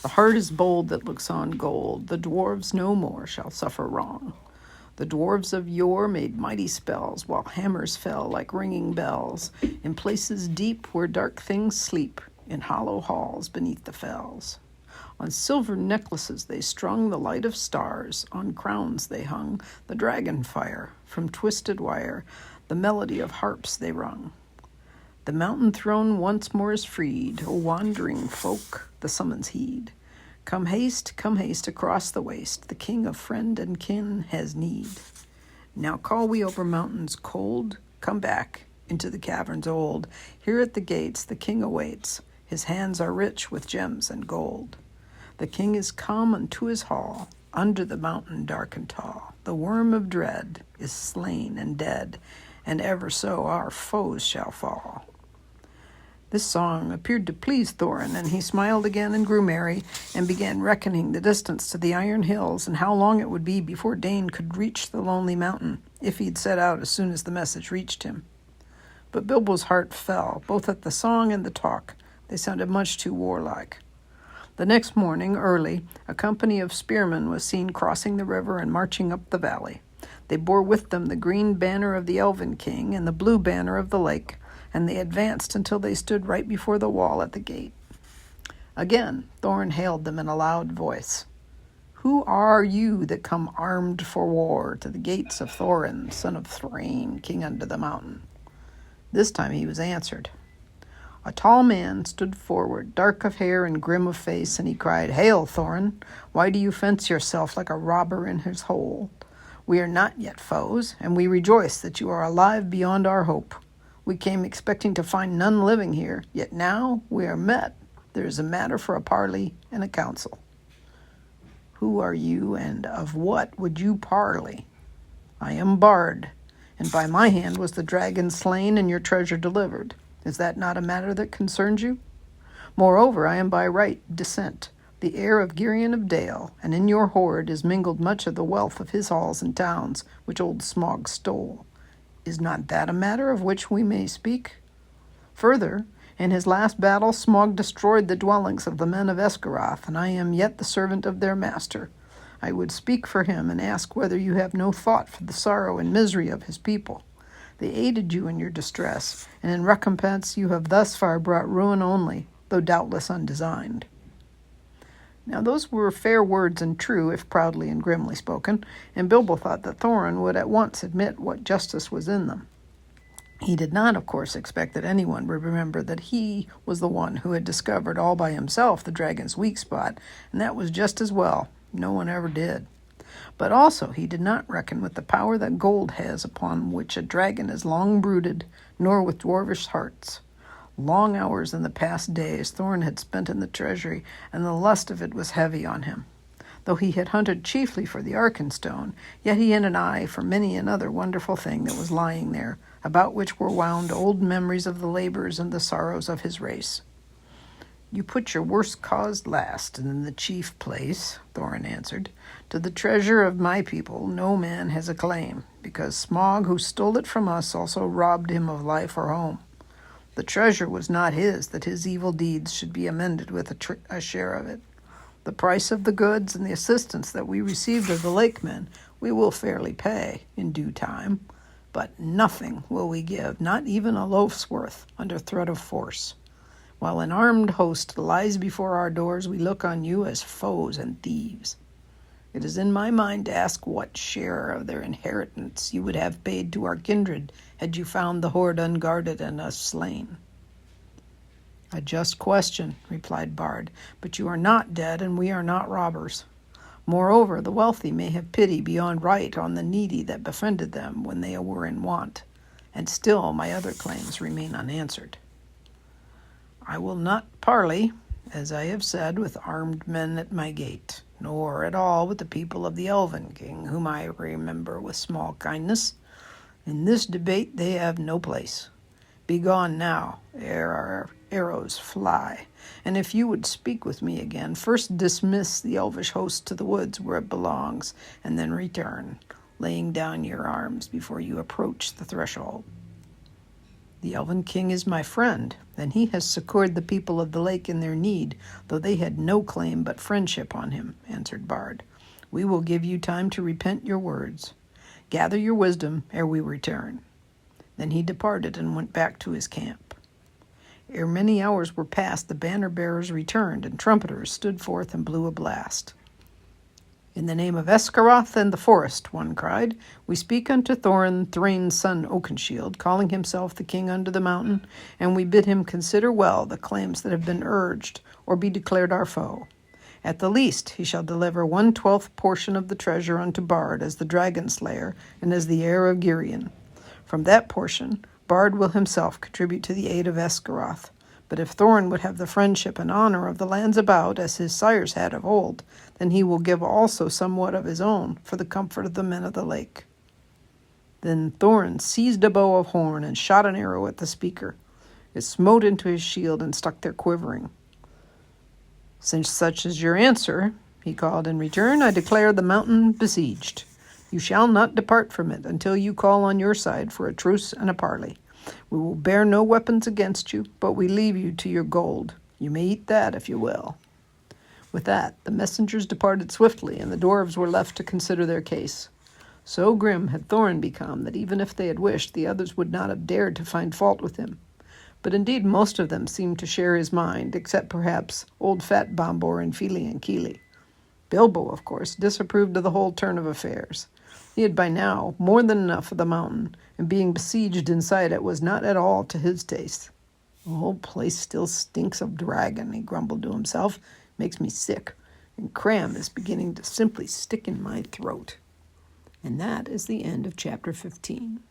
The heart is bold that looks on gold, the dwarves no more shall suffer wrong. The dwarves of yore made mighty spells, while hammers fell like ringing bells, in places deep where dark things sleep, in hollow halls beneath the fells. On silver necklaces they strung the light of stars, on crowns they hung the dragon fire, from twisted wire the melody of harps they rung. The mountain throne once more is freed, O wandering folk, the summons heed. Come haste across the waste, the king of friend and kin has need. Now call we over mountains cold, come back into the caverns old. Here at the gates the king awaits, his hands are rich with gems and gold. The king is come unto his hall, under the mountain dark and tall. The worm of dread is slain and dead, and ever so our foes shall fall. This song appeared to please Thorin, and he smiled again and grew merry, and began reckoning the distance to the Iron Hills, and how long it would be before Dane could reach the lonely mountain, if he'd set out as soon as the message reached him. But Bilbo's heart fell, both at the song and the talk. They sounded much too warlike. The next morning, early, a company of spearmen was seen crossing the river and marching up the valley. They bore with them the green banner of the Elven King and the blue banner of the lake, and they advanced until they stood right before the wall at the gate. Again, Thorin hailed them in a loud voice. Who are you that come armed for war to the gates of Thorin, son of Thrain, king under the mountain? This time he was answered. A tall man stood forward, dark of hair and grim of face, and he cried, Hail, Thorin! Why do you fence yourself like a robber in his hole? We are not yet foes, and we rejoice that you are alive beyond our hope. We came expecting to find none living here, yet now we are met. There is a matter for a parley and a council. Who are you, and of what would you parley? I am Bard, and by my hand was the dragon slain and your treasure delivered. Is that not a matter that concerns you? Moreover, I am by right descent, the heir of Girion of Dale, and in your hoard is mingled much of the wealth of his halls and towns, which old Smaug stole. Is not that a matter of which we may speak? Further, in his last battle, Smaug destroyed the dwellings of the men of Esgaroth, and I am yet the servant of their master. I would speak for him and ask whether you have no thought for the sorrow and misery of his people. They aided you in your distress, and in recompense you have thus far brought ruin only, though doubtless undesigned. Now those were fair words and true, if proudly and grimly spoken, and Bilbo thought that Thorin would at once admit what justice was in them. He did not, of course, expect that anyone would remember that he was the one who had discovered all by himself the dragon's weak spot, and that was just as well. No one ever did. But also he did not reckon with the power that gold has upon which a dragon is long brooded, nor with dwarvish hearts. Long hours in the past days Thorin had spent in the treasury, and the lust of it was heavy on him. Though he had hunted chiefly for the Arkenstone, yet he had an eye for many another wonderful thing that was lying there, about which were wound old memories of the labors and the sorrows of his race. You put your worst cause last, and in the chief place, Thorin answered. To the treasure of my people no man has a claim, because Smaug, who stole it from us, also robbed him of life or home. The treasure was not his, that his evil deeds should be amended with a share of it. The price of the goods and the assistance that we received of the lakemen we will fairly pay in due time, but nothing will we give, not even a loaf's worth, under threat of force. While an armed host lies before our doors, we look on you as foes and thieves. It is in my mind to ask what share of their inheritance you would have paid to our kindred had you found the hoard unguarded and us slain. A just question, replied Bard, but you are not dead and we are not robbers. Moreover, the wealthy may have pity beyond right on the needy that befriended them when they were in want, and still my other claims remain unanswered. I will not parley, as I have said, with armed men at my gate, nor at all with the people of the Elven King, whom I remember with small kindness. In this debate they have no place. Begone now, ere our arrows fly, and if you would speak with me again, first dismiss the elvish host to the woods where it belongs, and then return, laying down your arms before you approach the threshold. The Elven King is my friend, and he has succored the people of the lake in their need, though they had no claim but friendship on him, answered Bard. We will give you time to repent your words. Gather your wisdom ere we return." Then he departed and went back to his camp. Ere many hours were past, the banner-bearers returned, and trumpeters stood forth and blew a blast. "In the name of Esgaroth and the forest," one cried, "we speak unto Thorin, Thrain's son Oakenshield, calling himself the king under the mountain, and we bid him consider well the claims that have been urged, or be declared our foe. At the least he shall deliver 1/12 portion of the treasure unto Bard as the dragon slayer and as the heir of Girion. From that portion Bard will himself contribute to the aid of Esgaroth. But if Thorin would have the friendship and honor of the lands about, as his sires had of old, then he will give also somewhat of his own for the comfort of the men of the lake." Then Thorin seized a bow of horn and shot an arrow at the speaker. It smote into his shield and stuck there quivering. "Since such is your answer," he called in return, "I declare the mountain besieged. You shall not depart from it until you call on your side for a truce and a parley. We will bear no weapons against you, but we leave you to your gold. You may eat that if you will." With that, the messengers departed swiftly, and the dwarves were left to consider their case. So grim had Thorin become that even if they had wished, the others would not have dared to find fault with him. But indeed most of them seemed to share his mind, except perhaps old fat Bombor and Fili and Kili. Bilbo, of course, disapproved of the whole turn of affairs. He had by now more than enough of the mountain, and being besieged inside it was not at all to his taste. "The whole place still stinks of dragon," he grumbled to himself. "Makes me sick, and cram is beginning to simply stick in my throat." And that is the end of chapter 15.